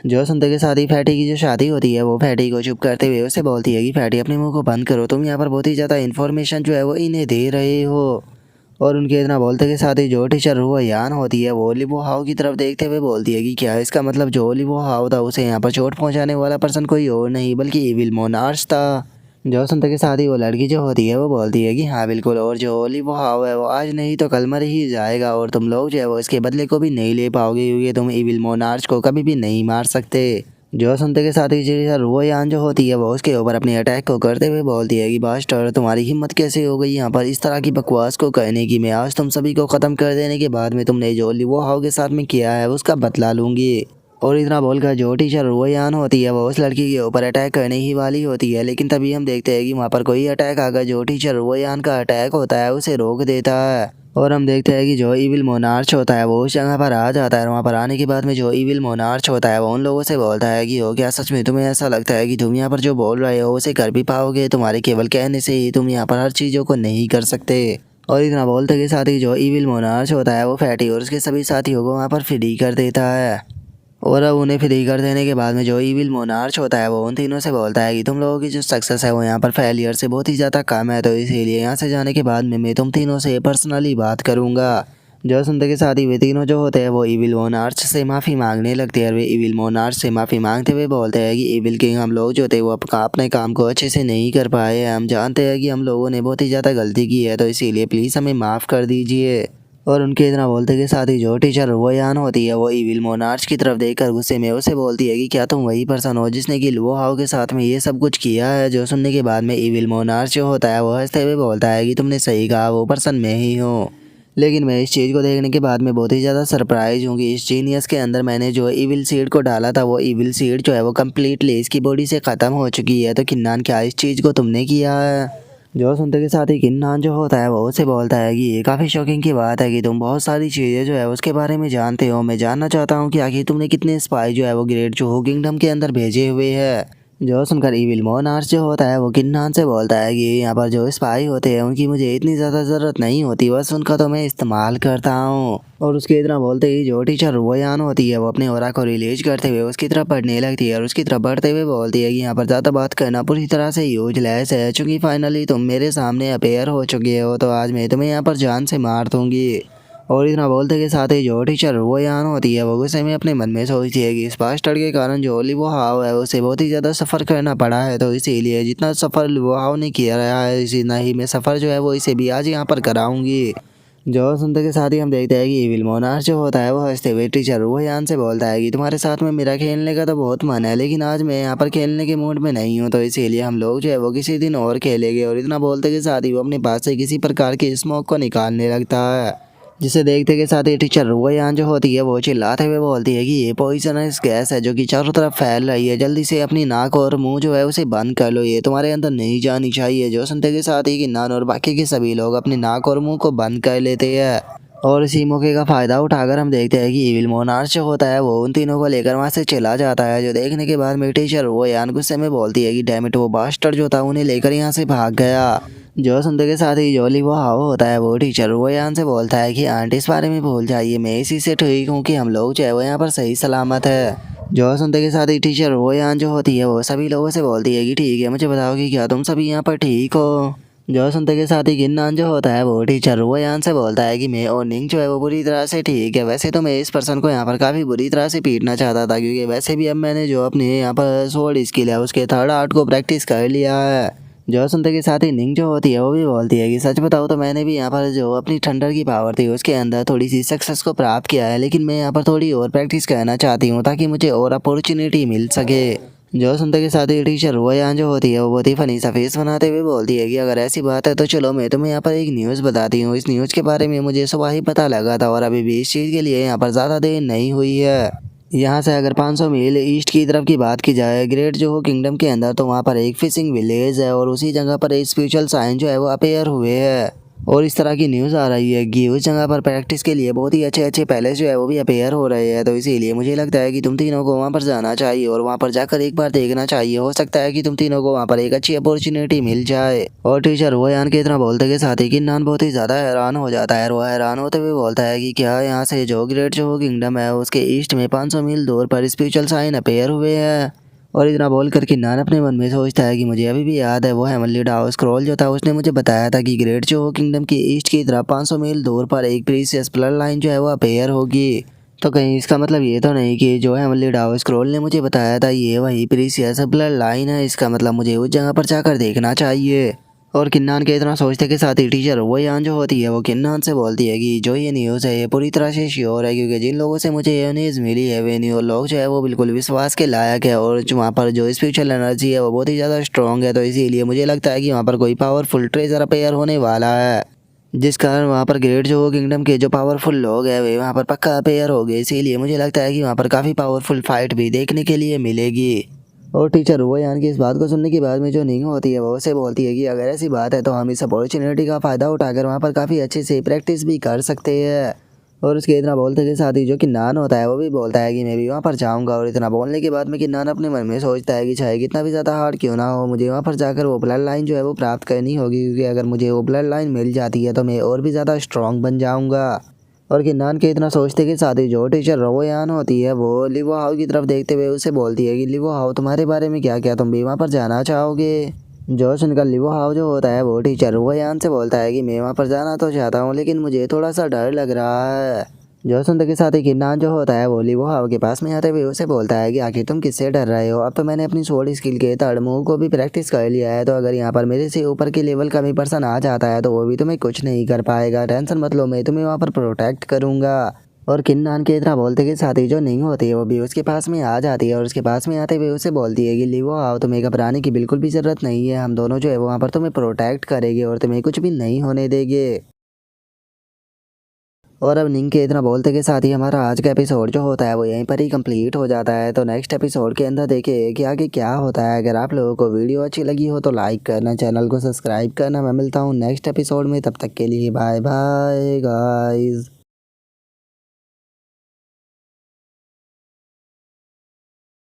जो सुनते के साथ ही फैटी की जो शादी होती है वो फैटी को चुप करते हुए उससे बोलती है कि फैटी अपने मुंह को बंद करो, तुम यहाँ पर बहुत ही ज़्यादा इन्फॉर्मेशन जो है वो इन्हें दे रहे हो। और उनके इतना बोलते के साथ ही जो टीचर रुआयान होती है वो ओलिवो हाउ की तरफ देखते हुए बोलती है कि क्या इसका मतलब जो ओलिवो हाउ था उसे यहाँ पर चोट पहुँचाने वाला पर्सन कोई और नहीं बल्कि इविल मोनार्च था। जो सुनते के साथ ही वो लड़की जो होती है वो बोलती है कि हाँ बिल्कुल, और जो ओली वो हाव है वो आज नहीं तो कल मर ही जाएगा, और तुम लोग जो है वो इसके बदले को भी नहीं ले पाओगे, क्योंकि तुम इविल मोनार्च को कभी भी नहीं मार सकते। जो सुनते के साथ ही रोयान जो होती है वो उसके ऊपर अपने अटैक को करते हुए बोलती है कि बास्टर, तुम्हारी हिम्मत कैसे हो गई यहाँ पर इस तरह की बकवास को कहने की। मैं आज तुम सभी को ख़त्म कर देने के बाद में तुमने जो लिवो हाउ के साथ में किया है उसका बदला लूँगी। और इतना बोलकर जो टीचर रोयान होती है वो उस लड़की के ऊपर अटैक करने ही वाली होती है, लेकिन तभी हम देखते हैं कि वहाँ पर कोई अटैक आकर जो टीचर रोयान का अटैक होता है उसे रोक देता है। और हम देखते हैं कि जो इविल मोनार्च होता है वो उस जगह पर आ जाता है। वहाँ पर आने के बाद में जो इविल मोनार्च होता है वो उन लोगों से बोलता है कि हो क्या सच में तुम्हें ऐसा लगता है कि तुम यहाँ पर जो बोल रहे हो उसे कर भी पाओगे? तुम्हारे केवल कहने से ही तुम यहाँ पर हर चीज़ों को नहीं कर सकते। और इतना बोलते के साथ ही जो इविल मोनार्च होता है वो फैटी और उसके सभी साथियों को वहाँ पर फ्री कर देता है। और अब उन्हें फ्री कर देने के बाद में जो इविल मोनार्च होता है वो उन तीनों से बोलता है कि तुम लोगों की जो सक्सेस है वो यहाँ पर फेलियर से बहुत ही ज़्यादा कम है, तो इसीलिए यहाँ से जाने के बाद में मैं तुम तीनों से पर्सनली बात करूँगा। जो सुनते के साथ ही वे तीनों जो होते हैं वो इविल मोनार्च से माफ़ी मांगने लगते हैं, और वे इविल मोनार्च से माफ़ी मांगते हुए बोलते हैं कि इविल किंग, हम लोग जो थे वो अपने काम को अच्छे से नहीं कर पाए हैं। हम जानते हैं कि हम लोगों ने बहुत ही ज़्यादा गलती की है, तो इसीलिए प्लीज़ हमें माफ़ कर दीजिए। और उनके इतना बोलते के साथ ही जो टीचर रोयान होती है वो इविल मोनार्च की तरफ देखकर गुस्से में उसे बोलती है कि क्या तुम वही पर्सन हो जिसने कि लुओ हाउ के साथ में ये सब कुछ किया है? जो सुनने के बाद में इविल मोनार्च जो होता है वो हंसते हुए बोलता है कि तुमने सही कहा, वो पर्सन मैं ही हूँ। लेकिन मैं इस चीज़ को देखने के बाद में बहुत ही ज़्यादा सरप्राइज हूँ कि इस जीनियस के अंदर मैंने जो इविल सीड को डाला था वो इविल सीड जो है वो कम्प्लीटली इसकी बॉडी से ख़त्म हो चुकी है। तो किन्नान, क्या इस चीज़ को तुमने किया है? जो सुनते के साथ ही किन्नान जो होता है वो उसे बोलता है कि ये काफ़ी शॉकिंग की बात है कि तुम बहुत सारी चीज़ें जो है उसके बारे में जानते हो। मैं जानना चाहता हूँ कि आखिर तुमने कितने स्पाई जो है वो ग्रेट जोहू किंगडम के अंदर भेजे हुए हैं। जो सुनकर इविल मोनार्च जो होता है वो किन्नान से बोलता है कि यहाँ पर जो स्पाई होते हैं उनकी मुझे इतनी ज़्यादा ज़रूरत नहीं होती, बस उनका तो मैं इस्तेमाल करता हूँ। और उसके इतना बोलते ही जो टीचर रोयान होती है वो अपने ओरा को रिलीज करते हुए उसकी तरफ बढ़ने लगती है, और उसकी तरफ बढ़ते हुए बोलती है कि यहाँ पर ज़्यादा बात करना पूरी तरह से यूजलेस है, चूँकि फाइनली तुम मेरे सामने अपेयर हो चुके हो, तो आज मैं तुम्हें यहाँ पर जान से मार दूँगी। और इतना बोलते के साथ ही जो टीचर रोयान होती है वो गुस्से में अपने मन में सोचती है कि इस बास्टर्ड के कारण जो लिवो हाउ है उसे बहुत ही ज़्यादा सफ़र करना पड़ा है, तो इसीलिए जितना सफ़र लिवो हाउ ने किया रहा है इतना ही मैं सफ़र जो है वो इसे भी आज यहाँ पर कराऊंगी। जो सुनते के साथ ही हम देखते हैं कि इविल मोनार्च जो होता है वो हंसते हुए टीचर रोयान से बोलता है कि तुम्हारे साथ में मेरा खेलने का तो बहुत मन है, लेकिन आज मैं यहाँ पर खेलने के मूड में नहीं हूँ, तो इसीलिए हम लोग जो है वो किसी दिन और खेलेंगे। और इतना बोलते के साथ ही वो अपने पास से किसी प्रकार की स्मोक को निकालने लगता है, जिसे देखते के साथ ही टीचर रोयान जो होती है वो चिल्लाते हुए बोलती है कि ये पॉइजनस गैस है जो कि चारों तरफ फैल रही है, जल्दी से अपनी नाक और मुंह जो है उसे बंद कर लो, ये तुम्हारे अंदर नहीं जानी चाहिए। जो सुनते के साथ ही किन्नान और बाकी के सभी लोग अपनी नाक और मुंह को बंद कर लेते हैं। और इसी मौके का फ़ायदा उठाकर हम देखते हैं कि इविल मोनार्च जो होता है वो उन तीनों को लेकर वहाँ से चला जाता है, जो देखने के बाद मेरी टीचर रोयान गुस्से में बोलती है कि डैम इट, वो बास्टर्ड जो था उन्हें लेकर यहाँ से भाग गया। जो सुनते के साथ ही जो लिवो हाउ होता है वो टीचर रोयान से बोलता है कि आंटी इस बारे में भूल जाइए, मैं इसी से ठीक हूँ कि हम लोग जो है वो यहाँ पर सही सलामत है। जो सुनते के साथ ही टीचर रोयान जो होती है वो सभी लोगों से बोलती है कि ठीक है, मुझे बताओ कि क्या तुम सभी यहाँ पर ठीक हो? जो सुनते के साथ ही किन्नान जो होता है वो टीचर रोयान से बोलता है कि मैं और निंग जो है वो बुरी तरह से ठीक है। वैसे तो मैं इस पर्सन को यहाँ पर काफ़ी बुरी तरह से पीटना चाहता था, क्योंकि वैसे भी अब मैंने जो अपने यहाँ पर स्वॉर्ड स्किल है उसके थर्ड आर्ट को प्रैक्टिस कर लिया है। जो सुनते के साथ ही निंग जो होती है वो भी बोलती है कि सच बताओ तो मैंने भी यहाँ पर जो अपनी थंडर की पावर थी उसके अंदर थोड़ी सी सक्सेस को प्राप्त किया है, लेकिन मैं यहाँ पर थोड़ी और प्रैक्टिस करना चाहती हूँ ताकि मुझे और अपॉर्चुनिटी मिल सके। जो सुनते के साथ ही टीचर रोयान जो होती है वो बहुत ही फनी सा फेस बनाते हुए बोलती है कि अगर ऐसी बात है तो चलो मैं तुम्हें यहाँ पर एक न्यूज़ बताती हूँ। इस न्यूज़ के बारे में मुझे सुबह ही पता लगा था और अभी भी इस चीज़ के लिए यहाँ पर ज़्यादा देर नहीं हुई है। यहाँ से अगर 500 मील ईस्ट की तरफ की बात की जाए ग्रेट जोहू किंगडम के अंदर, तो वहाँ पर एक फिशिंग विलेज है और उसी जगह पर एक स्पिरिचुअल साइन जो है वो अपेयर हुए हैं। और इस तरह की न्यूज़ आ रही है कि उस जगह पर प्रैक्टिस के लिए बहुत ही अच्छे अच्छे पैलेस जो है वो भी अपेयर हो रहे हैं, तो इसीलिए मुझे लगता है कि तुम तीनों को वहाँ पर जाना चाहिए और वहाँ पर जाकर एक बार देखना चाहिए। हो सकता है कि तुम तीनों को वहाँ पर एक अच्छी अपॉर्चुनिटी मिल जाए। और टीचर रोयान के इतना बोलते के साथ ही किन्नान बहुत ही ज़्यादा हैरान हो जाता है। वो हैरान होते हुए बोलता है कि क्या यहाँ से जो ग्रेट जोहू किंगडम है उसके ईस्ट में 500 मील दूर पर स्पिरिचुअल साइन अपेयर हुए हैं? और इतना बोल कर किन्नान अपने मन में सोचता है कि मुझे अभी भी याद है वो हेमनली डाउ स्क्रॉल जो था उसने मुझे बताया था कि ग्रेट जोहू किंगडम की ईस्ट की तरफ 500 मील दूर पर एक प्रीसियस ब्लड लाइन जो है वो अपेयर होगी। तो कहीं इसका मतलब ये तो नहीं कि जो है अमली डाओ स्क्रॉल ने मुझे बताया था ये वही प्रीसियस ब्लड लाइन है, इसका मतलब मुझे उस जगह पर जाकर देखना चाहिए। और किन्नान के इतना सोचते के साथ ही टीचर वो यान जो होती है वो किन्नान से बोलती है कि जो ये न्यूज़ है ये पूरी तरह से श्योर है, क्योंकि जिन लोगों से मुझे ये न्यूज़ मिली है वे न्यूज़ लोग जो है वो बिल्कुल विश्वास के लायक है, और वहाँ पर जो स्पिरिचुअल एनर्जी है वो बहुत ही ज़्यादा स्ट्रॉन्ग है। तो इसीलिए मुझे लगता है कि वहाँ पर कोई पावरफुल ट्रेजर अपेयर होने वाला है, जिस कारण वहाँ पर ग्रेट जो किंगडम के जो पावरफुल लोग हैं वे वहाँ पर पक्का अपेयर हो गए। इसीलिए मुझे लगता है कि वहाँ पर काफ़ी पावरफुल फाइट भी देखने के लिए मिलेगी। और टीचर वो यान की इस बात को सुनने के बाद में जो निंग होती है वो उसे बोलती है कि अगर ऐसी बात है तो हम इस अपॉर्चुनिटी का फ़ायदा उठाकर वहाँ पर काफ़ी अच्छे से प्रैक्टिस भी कर सकते हैं। और उसके इतना बोलते के साथ ही जो किन्नान होता है वो भी बोलता है कि मैं भी वहाँ पर जाऊँगा। और इतना बोलने के बाद में किन्नान अपने मन में सोचता है कि चाहे कितना भी ज़्यादा हार्ड क्यों ना हो मुझे वहाँ पर जाकर वो ब्लड लाइन जो है वो प्राप्त करनी होगी, क्योंकि अगर मुझे वो ब्लड लाइन मिल जाती है तो मैं और भी ज़्यादा स्ट्रॉन्ग बन जाऊँगा। और किन्नान के इतना सोचते के साथ ही जो टीचर रोयान होती है वो लिवो हाउ की तरफ देखते हुए उसे बोलती है कि लिवो हाउ तुम्हारे बारे में क्या, क्या तुम भी वहाँ पर जाना चाहोगे। जो सुनकर लिवो हाउ जो होता है वो टीचर रोयान से बोलता है कि मैं वहाँ पर जाना तो चाहता हूँ लेकिन मुझे थोड़ा सा डर लग रहा है। जो सुनते के साथ ही किन्नान जो होता है वो लिवो हाउ के पास में आते हुए उसे बोलता है कि आखिर तुम किससे डर रहे हो, अब तो मैंने अपनी स्वॉर्ड स्किल के थर्ड मूव को भी प्रैक्टिस कर लिया है, तो अगर यहाँ पर मेरे से ऊपर के लेवल का भी पर्सन आ जाता है तो वो भी तुम्हें कुछ नहीं कर पाएगा, टेंशन मत लो, मैं तुम्हें वहाँ पर प्रोटेक्ट करूँगा। और किन्नान के इतना बोलते के साथ ही जो निंग होती है वो भी उसके पास में आ जाती है, और उसके पास में आते हुए उसे बोलती है कि लिवो आओ, तुम्हें घबराने की बिल्कुल भी ज़रूरत नहीं है, हम दोनों जो है वो वहाँ पर तुम्हें प्रोटेक्ट करेंगे और तुम्हें कुछ भी नहीं होने देंगे। और अब निंग के इतना बोलते के साथ ही हमारा आज का एपिसोड जो होता है वो यहीं पर ही कंप्लीट हो जाता है। तो नेक्स्ट एपिसोड के अंदर देखिए कि आगे क्या होता है। अगर आप लोगों को वीडियो अच्छी लगी हो तो लाइक करना, चैनल को सब्सक्राइब करना। मैं मिलता हूँ नेक्स्ट एपिसोड में, तब तक के लिए बाय बाय गाइस।